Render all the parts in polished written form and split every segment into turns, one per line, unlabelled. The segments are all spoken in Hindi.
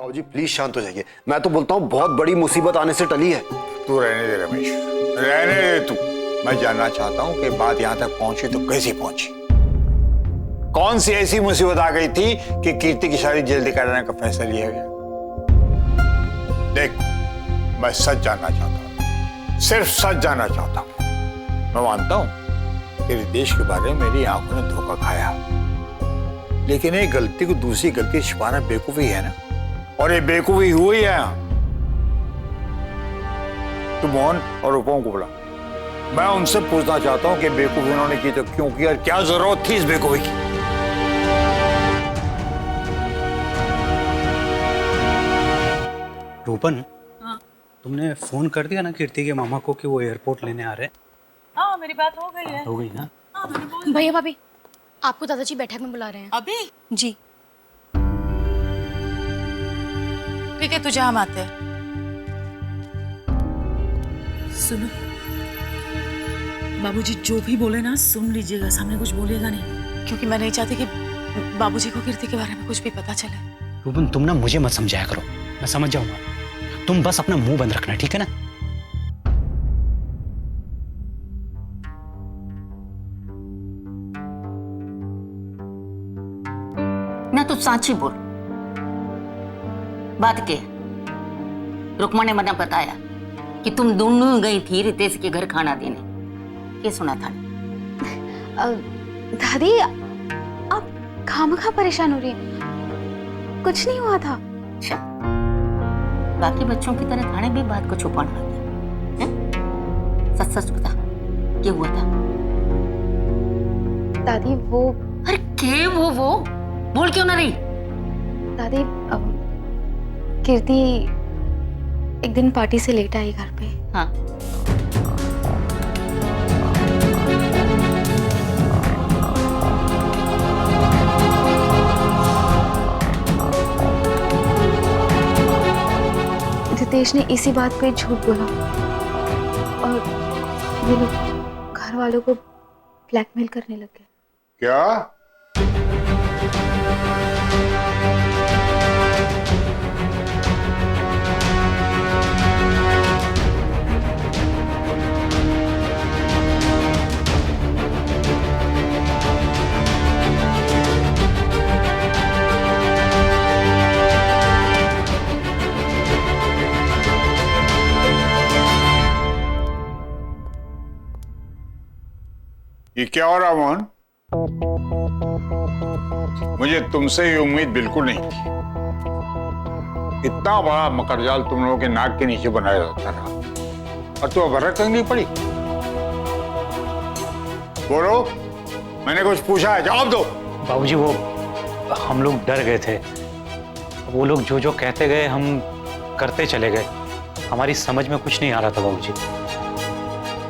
बाबूजी प्लीज शांत हो जाइए। मैं तो बोलता हूँ बहुत बड़ी मुसीबत आने से टली है।
तू रहने दे रमेश, रहने दे तू। मैं जानना चाहता हूँ कि बात यहाँ तक पहुंची तो कैसे पहुंची। कौन सी ऐसी मुसीबत आ गई थी कि कीर्ति की शादी जल्दी कराने का फैसला लिया गया? देख, मैं सच जानना चाहता हूँ, सिर्फ सच जानना चाहता हूँ। मैं मानता हूँ कि रितेश के बारे में मेरी आंखों ने धोखा खाया, लेकिन एक गलती को दूसरी गलती छिपाना बेवकूफी है ना, और ये बेवकूफी हुई है। तू मोहन और रूपम को बुला, मैं उनसे पूछना चाहता हूं कि बेवकूफी उन्होंने की तो क्यों की और क्या जरूरत थी इस बेवकूफी की।
रूपन, तुमने फोन कर दिया ना कीर्ति के मामा को कि वो एयरपोर्ट लेने आ रहे हैं?
हाँ मेरी बात हो गई है।
हो गई ना?
हाँ मैंने बोल
भैया भाभी, आपको दादाजी बैठक में बुला रहे हैं।
अभी
जी।
ठीक है, तुझे हम आते हैं। सुनो, बाबूजी जो भी बोले ना सुन लीजिएगा, सामने कुछ बोलिएगा नहीं, क्योंकि मैं नहीं चाहती कि बाबूजी को कीर्ति के बारे में कुछ भी पता चले।
रूपन, तुम ना मुझे मत समझाया करो, मैं समझ जाऊंगा। तुम बस अपना मुंह बंद रखना, ठीक है ना?
ना तू सांची बोल। बात के रुकमा ने मना बताया कि तुम दोनों गई थी रितेश के घर खाना देने, ये सुना था।
दादी, आप खामखा परेशान हो रही हैं। कुछ नहीं हुआ था।
अच्छा, बाकी बच्चों की तरह थाने भी बात को छुपाना आ गया है? सच सच बता, क्या हुआ था?
दादी वो
अरे के वो बोल क्यों ना रही?
दादी, कीर्ति एक दिन पार्टी से लेट आई घर पे।
हाँ,
रितेश ने इसी बात पे झूठ बोला और ये लोग घर वालों को ब्लैकमेल करने लगे।
क्या? ये क्या हो रहा मोहन? मुझे तुमसे ये उम्मीद बिल्कुल नहीं थी। इतना बड़ा मकरजाल तुम लोगों के नाक के नीचे बनाया जाता रहा और तुम्हें भरक करनी पड़ी। बोलो, मैंने कुछ पूछा है, जवाब दो।
बाबूजी, वो हम लोग डर गए थे। वो लोग जो जो कहते गए हम करते चले गए। हमारी समझ में कुछ नहीं आ रहा था बाबूजी।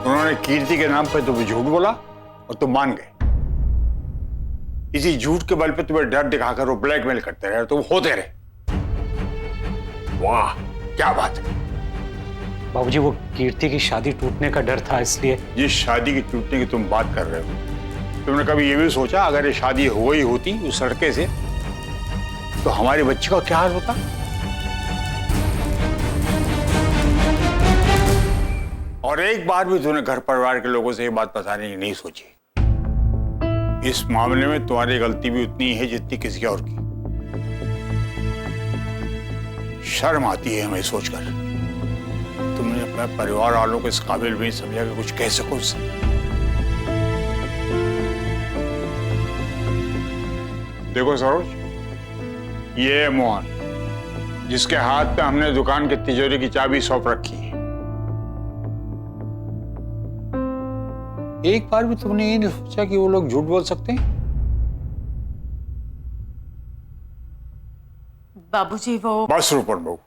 उन्होंने कीर्ति के नाम पर तुम्हें झूठ बोला और तुम मान गए। इसी झूठ के बल पे तुम्हें डर दिखाकर वो ब्लैकमेल करते रहे, तुम होते रहे। वाह, क्या बात है।
बाबूजी, वो कीर्ति की शादी टूटने का डर था, इसलिए।
जिस शादी की टूटने की तुम बात कर रहे हो, तुमने कभी ये भी सोचा अगर ये शादी हो ही होती उस लड़के से तो हमारे बच्चे का क्या हाल होता? और एक बार भी तूने घर परिवार के लोगों से ये बात बताने की नहीं सोची। इस मामले में तुम्हारी गलती भी उतनी है जितनी किसी और की। शर्म आती है हमें सोचकर तुमने अपने परिवार वालों को इस काबिल भी नहीं समझा कि कुछ कह सको उससे। देखो सरोज, ये है मोहन, जिसके हाथ पे हमने दुकान की तिजोरी की चाबी सौंप रखी है। एक बार भी तुमने ये नहीं सोचा कि वो लोग झूठ बोल सकते हैं?
बाबूजी वो
बस रूपन बहू,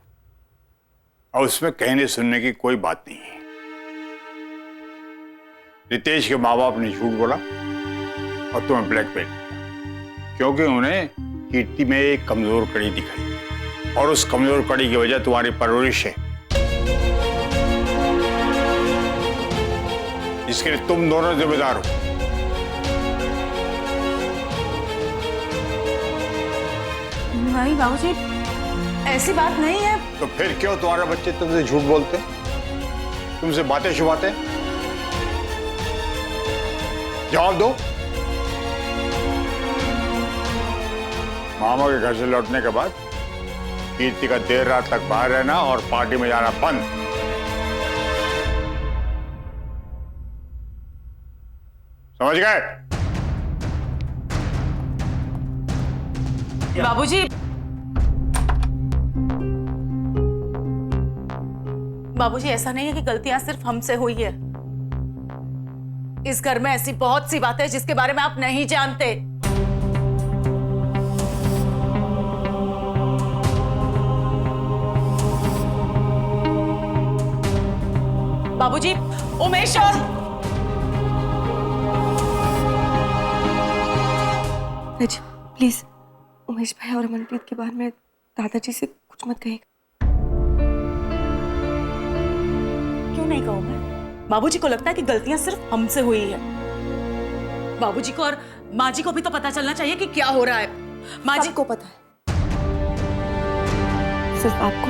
और उसमें कहने सुनने की कोई बात नहीं है। रितेश के माँ बाप ने झूठ बोला और तुम्हें ब्लैकमेल किया क्योंकि उन्हें कीर्ति में एक कमजोर कड़ी दिखाई और उस कमजोर कड़ी की वजह तुम्हारी परवरिश है, जिसके लिए तुम दोनों जिम्मेदार हो।
नहीं बाबूजी, ऐसी बात नहीं है।
तो फिर क्यों तुम्हारे बच्चे तुमसे झूठ बोलते, तुमसे बातें छुपाते? जवाब दो। मामा के घर से लौटने के बाद कीर्ति का देर रात तक बाहर रहना और पार्टी में जाना बंद। समझ गए?
बाबूजी, बाबूजी ऐसा नहीं है कि गलतियां सिर्फ हमसे हुई है। इस घर में ऐसी बहुत सी बातें हैं जिसके बारे में आप नहीं जानते। बाबूजी, उमेश और
प्लीज उमेश भाई और अमनप्रीत के बारे में दादाजी से कुछ मत कहिएगा।
क्यों नहीं कहूं मैं? बाबूजी को लगता है कि गलतियां सिर्फ हमसे हुई है। बाबूजी को और माँ जी को भी तो पता चलना चाहिए कि क्या हो रहा है। माँ जी
को पता है, सिर्फ आपको,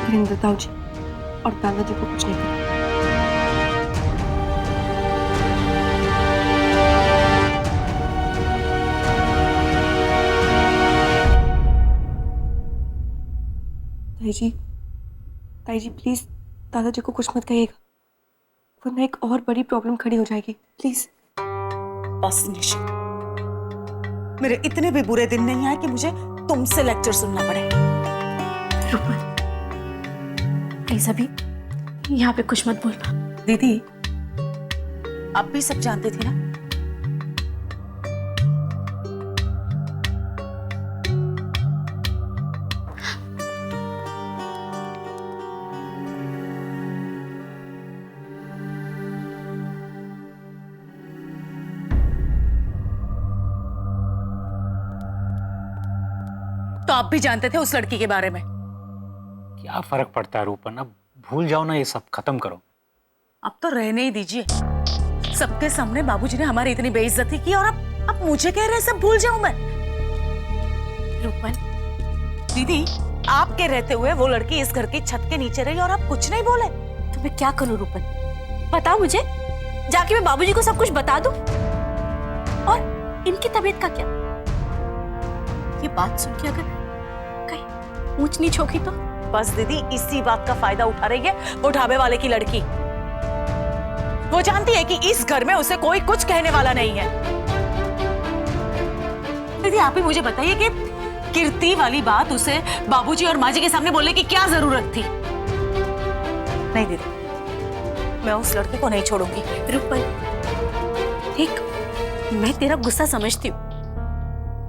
वीरेंद्र ताऊ जी और दादाजी को कुछ नहीं पता। ताई जी प्लीज दादाजी को कुछ मत कहिएगा, वरना एक और बड़ी प्रॉब्लम खड़ी हो जाएगी। प्लीज।
बस निशा, मेरे इतने भी बुरे दिन नहीं आए कि मुझे तुमसे लेक्चर सुनना पड़े।
प्लीज अभी यहाँ पे कुछ मत बोलना।
दीदी, आप भी सब जानते थे ना? तो आप भी जानते थे उस लड़की के बारे में?
क्या फर्क पड़ता है रूपन, अब भूल जाओ ना, ये सब खत्म करो।
अब तो रहने ही दीजिए। सबके सामने बाबूजी ने हमारी इतनी बेइज्जती की और अब मुझे कह रहे हैं सब भूल जाऊं मैं?
रूपन,
दीदी, आपके रहते हुए वो लड़की इस घर की छत के नीचे रही और आप कुछ नहीं बोले।
तो मैं क्या करूं रूपन? बताओ मुझे, जाके मैं बाबूजी को सब कुछ बता दूं? और इनकी तबीयत का क्या? ये बात सुन के अगर कहीं ऊंच नीच होगी तो?
बस दीदी, इसी बात का फायदा उठा रही है वो ढाबे वाले की लड़की। वो जानती है कि इस घर में उसे कोई कुछ कहने वाला नहीं है। दीदी, आप ही मुझे बताइए कि कीर्ति वाली बात उसे बाबूजी और माँ जी के सामने बोलने की क्या जरूरत थी? नहीं दीदी, मैं उस लड़की को नहीं छोड़ूंगी।
रूपन, ठीक, मैं तेरा गुस्सा समझती हूँ,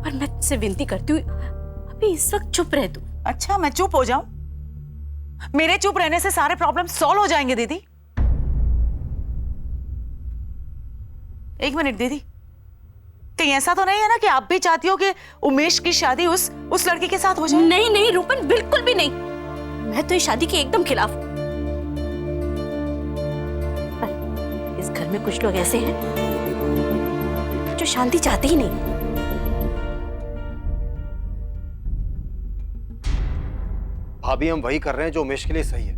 पर मैं तुझसे विनती करती हूँ अभी इस वक्त चुप रह तू।
अच्छा, मैं चुप हो जाऊं? मेरे चुप रहने से सारे प्रॉब्लम सॉल्व हो जाएंगे दीदी? एक मिनट दीदी, कहीं ऐसा तो नहीं है ना कि आप भी चाहती हो कि उमेश की शादी उस लड़की के साथ हो जाए?
नहीं नहीं रूपन, बिल्कुल भी नहीं। मैं तो इस शादी के एकदम खिलाफ हूं। पर इस घर में कुछ लोग ऐसे हैं जो शांति चाहते ही नहीं।
भाभी, हम वही कर रहे हैं जो उमेश के लिए सही है।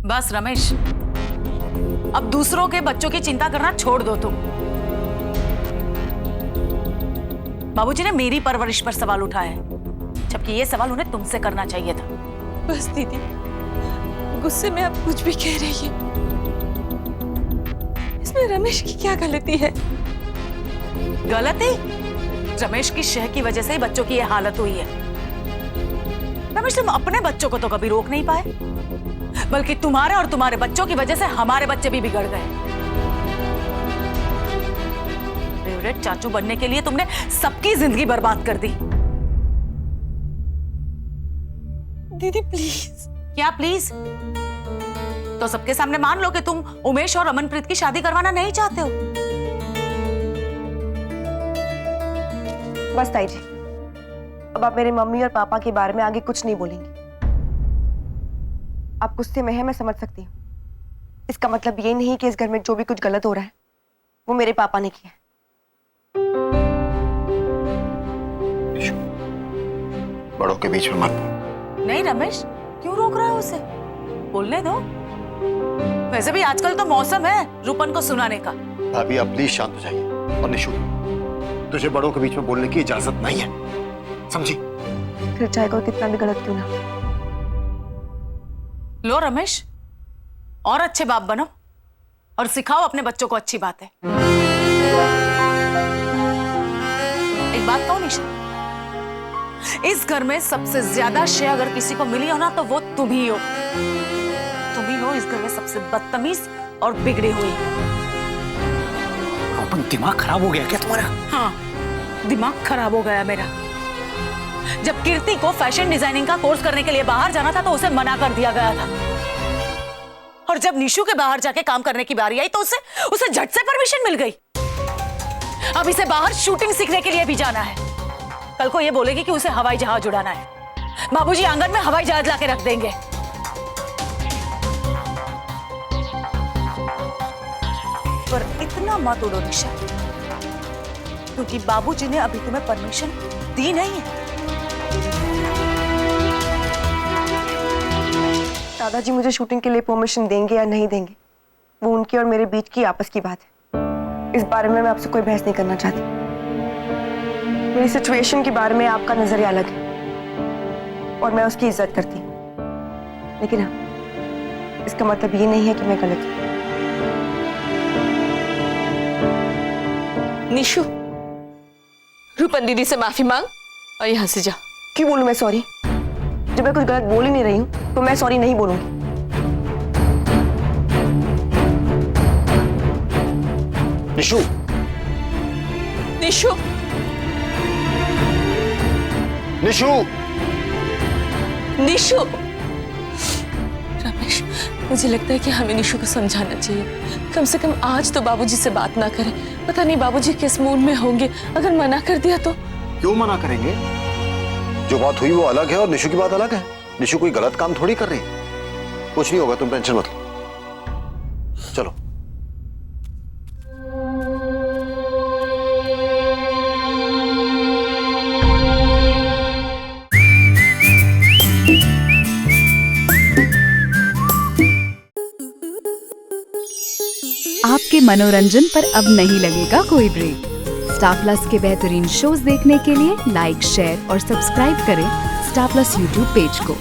बस रमेश, अब दूसरों के बच्चों की चिंता करना छोड़ दो तुम। बाबूजी ने मेरी परवरिश पर सवाल उठाया है, जबकि ये सवाल उन्हें तुमसे करना चाहिए था।
बस दीदी, गुस्से में आप कुछ भी कह रही है। इसमें रमेश की क्या गलती है?
गलती? रमेश की शह की वजह से ही बच्चों की यह हालत हुई है। रमेश, तुम अपने बच्चों को तो कभी रोक नहीं पाए, बल्कि तुम्हारे और तुम्हारे बच्चों की वजह से हमारे बच्चे भी बिगड़ गए। फेवरेट चाचू बनने के लिए तुमने सबकी जिंदगी बर्बाद कर दी।
दीदी प्लीज।
क्या प्लीज? तो सबके सामने मान लो कि तुम उमेश और अमनप्रीत की शादी करवाना नहीं चाहते हो।
बस ताई जी, अब आप मेरे मम्मी और पापा के बारे में आगे कुछ नहीं बोलेंगी। आप गुस्से में हैं, मैं समझ सकती हूँ। इसका मतलब ये नहीं कि इस घर में जो भी कुछ गलत हो रहा है वो मेरे पापा ने किया है।
बड़ों के बीच में मत।
नहीं रमेश, क्यों रोक रहा है उसे? बोलने दो। वैसे भी आजकल तो मौसम है रूपन को सुनाने का।
भाभी आप प्लीज शांत हो जाइए। और निशु, तुझे बड़ों के बीच में बोलने की इजाजत नहीं है, समझी?
फिर चाहे कोई कितना भी गलत क्यों ना।
लो रमेश, और अच्छे बाप बनो और सिखाओ अपने बच्चों को अच्छी बातें। एक बात कहूं निशा, इस घर में सबसे ज्यादा शय अगर किसी को मिली हो ना तो वो तुम ही हो। तुम ही हो इस घर में सबसे बदतमीज और बिगड़ी हुई।
अपन दिमाग खराब हो गया क्या तुम्हारा?
हाँ, दिमाग खराब हो गया मेरा। जब कीर्ति को फैशन डिजाइनिंग का कोर्स करने के लिए बाहर जाना था तो उसे मना कर दिया गया था, और जब निशु के बाहर जाके काम करने की बारी आई तो उसे झट से परमिशन मिल गई। अब इसे बाहर शूटिंग सीखने के लिए भी जाना है। कल को ये बोलेगी कि उसे हवाई जहाज उड़ाना है, बाबूजी आंगन में हवाई जहाज लाके रख देंगे। पर इतना मत उड़ो निशा, क्योंकि बाबूजी ने अभी तुम्हें परमिशन दी नहीं है।
दादाजी मुझे शूटिंग के लिए परमिशन देंगे या नहीं देंगे, वो उनकी और मेरे बीच की आपस की बात है। इस बारे में मैं आपसे कोई बहस नहीं करना चाहती। मेरी सिचुएशन के बारे में आपका नजरिया अलग है और मैं उसकी इज्जत करती हूँ, लेकिन हाँ, इसका मतलब ये नहीं है कि मैं गलत हूँ।
निशु, रूपन दीदी से माफी मांग और यहाँ से जा।
क्यों बोलूं मैं सॉरी? जब मैं कुछ गलत बोल ही नहीं रही हूँ तो मैं सॉरी नहीं बोलूंगी।
निशु,
निशु,
निशु,
निशु। रमेश, मुझे लगता है कि हमें निशु को समझाना चाहिए। कम से कम आज तो बाबूजी से बात ना करें। पता नहीं बाबूजी किस मूड में होंगे। अगर मना कर दिया तो?
क्यों मना करेंगे? जो बात हुई वो अलग है और निशु की बात अलग है। निशु कोई गलत काम थोड़ी कर रही है। कुछ नहीं होगा, तुम टेंशन मत लो। चलो।
आपके मनोरंजन पर अब नहीं लगेगा कोई ब्रेक। स्टार प्लस के बेहतरीन शोज देखने के लिए लाइक, शेयर और सब्सक्राइब करें स्टार प्लस यूट्यूब पेज को।